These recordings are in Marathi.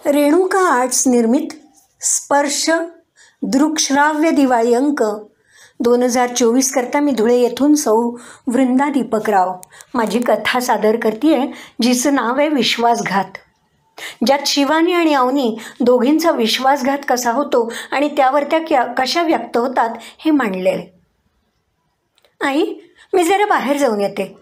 रेणुका आर्ट्स निर्मित स्पर्श दृक्श्राव्य दिवाळी अंक 2024 करता मी धुळे येथून सौ वृंदा दीपकराव माझी कथा सादर करते जिचं नाव आहे विश्वासघात. ज्यात शिवानी आणि अवनी दोघींचा विश्वासघात कसा होतो आणि त्यावर त्या कशा व्यक्त होतात हे मांडले. आई, मी जरा बाहेर जाऊन येते.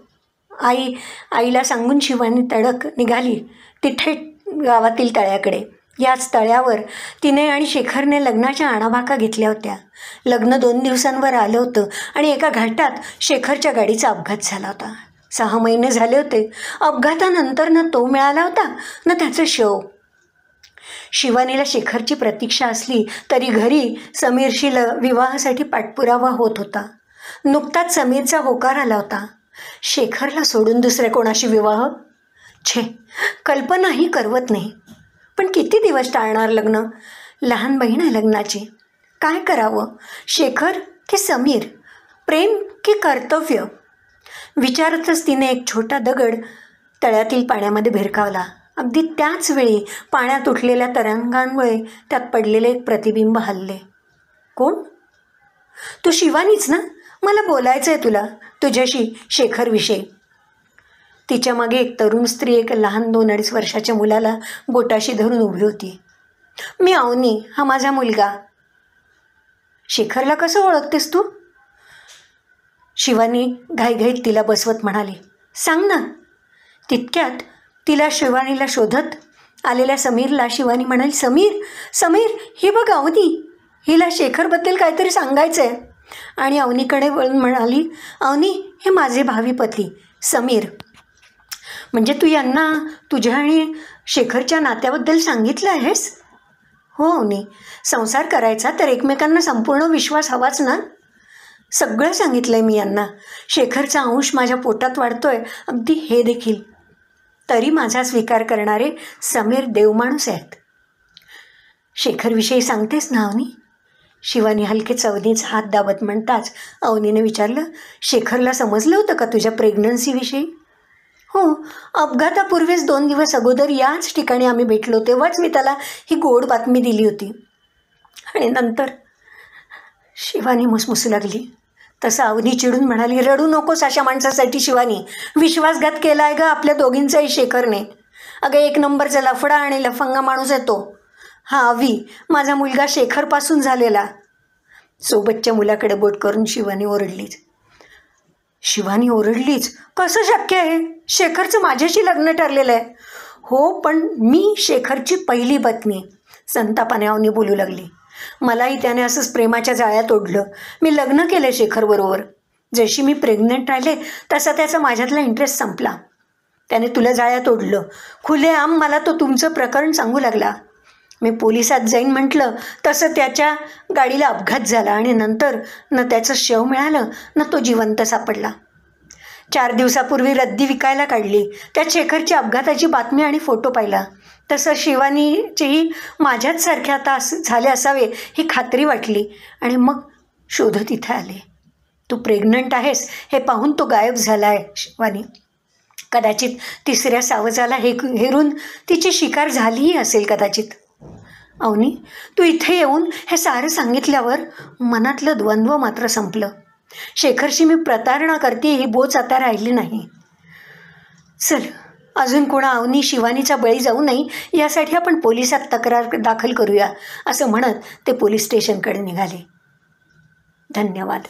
आईला सांगून शिवानी तडक निघाली तिथे गावातील तळ्याकडे. याच तळ्यावर तिने आणि शेखरने लग्नाच्या आणाभाका घेतल्या होत्या. लग्न 2 दिवसांवर आलं होतं आणि एका घाटात शेखरच्या गाडीचा अपघात झाला होता. 6 महिने झाले होते. अपघातानंतर न तो मिळाला होता न त्याचं शव. शिवानीला शेखरची प्रतीक्षा असली तरी घरी समीरशी विवाहासाठी पाठपुरावा होत होता. नुकताच समीरचा होकार आला होता. शेखरला सोडून दुसऱ्या कोणाशी विवाह? कल्पनाही करवत नाही. पण किती दिवस टाळणार लग्न? लहान बहीण आहे लग्नाची. काय करावं? शेखर की समीर? प्रेम की कर्तव्य? विचारतच तिने एक छोटा दगड तळ्यातील पाण्यामध्ये भिरकावला. अगदी त्याच वेळी पाण्यात उठलेल्या तरंगांमुळे त्यात पडलेले एक प्रतिबिंब हलले. कोण? तू शिवानीच ना? मला बोलायचं आहे तुझ्याशी शेखरविषयी. तिच्या मागे एक तरुण स्त्री एक लहान 2-2.5 वर्षाच्या मुलाला बोटाशी धरून उभी होती. मी अवनी, हा माझा मुलगा. शेखरला कसं ओळखतेस तू? शिवानी घाईघाईत तिला बसवत म्हणाली. सांग ना. तितक्यात तिला शिवानीला शोधत आलेल्या समीरला शिवानी म्हणाली, समीर ही बघ अवनी, हिला शेखरबद्दल काहीतरी सांगायचं आहे. आणि अवनीकडे वळून म्हणाली, अवनी, हे माझे भावी पती समीर. म्हणजे तू यांना तुझ्या आणि शेखरच्या नात्याबद्दल सांगितलं आहेस? हो अवनी, संसार करायचा तर एकमेकांना संपूर्ण विश्वास हवाच ना. सगळं सांगितलं आहे मी यांना. शेखरचा अंश माझ्या पोटात वाढतोय, अगदी हे देखील. तरी माझा स्वीकार करणारे समीर देवमाणूस आहेत. शेखरविषयी सांगतेस ना अवनी? शिवानी हलकेच अवनीचा हात दाबत म्हणताच अवनीने विचारलं, शेखरला समजलं होतं का तुझ्या प्रेग्नन्सीविषयी? हो, अपघातापूर्वीच 2 दिवस अगोदर याच ठिकाणी आम्ही भेटलो, तेव्हाच मी त्याला ही गोड बातमी दिली होती. आणि नंतर शिवानी मुसमुसू लागली. तसं अवनी चिडून म्हणाली, रडू नकोस अशा माणसासाठी शिवानी. विश्वासघात केला आहे ग आपल्या दोघींचाही शेखरने. अगं 1 नंबरचा लफडा आणि लफंगा माणूस आहे तो. हा अवी, माझा मुलगा शेखरपासून झालेला. सोबतच्या मुलाकडे बोट करून शिवानी ओरडलीच. कसं शक्य आहे? शेखरचं माझ्याशी लग्न ठरलेलं आहे. हो, पण मी शेखरची पहिली पत्नी. संतापाने अवनी बोलू लागली. मलाही त्याने असंच प्रेमाच्या जाळ्यात ओढलं. मी लग्न केलं शेखरबरोबर. जशी मी प्रेग्नंट राहिले तसा त्याचा माझ्यातला इंटरेस्ट संपला. त्याने तुला जाळ्यात ओढलं. खुलेआम मला तो तुमचं प्रकरण सांगू लागला. मी पोलिसात जाईन म्हटलं तसं त्याच्या गाडीला अपघात झाला आणि नंतर न त्याचं शव मिळालं न तो जिवंत सापडला. 4 दिवसापूर्वी रद्दी विकायला काढली. त्यात शेखरची अपघाताची बातमी आणि फोटो पाहिला. तसं शिवानीचेही माझ्याच सारखे आता झाले असावे ही खात्री वाटली आणि मग शोधत इथे आले. तू प्रेग्नंट आहेस हे पाहून तो गायब झाला आहे शिवानी. कदाचित 3ऱ्या सावजाला हेरून तिची शिकार झालीही असेल कदाचित. अवनी, तू इथे येऊन हे सारं सांगितल्यावर मनातलं द्वंद्व मात्र संपलं. शेखरशी मी प्रतारणा करते ही बोच आता राहिली नाही. चल, अजून कोणा अवनी शिवानीचा बळी जाऊ नये यासाठी आपण पोलिसात तक्रार दाखल करूया, असं म्हणत ते पोलीस स्टेशनकडे निघाले. धन्यवाद.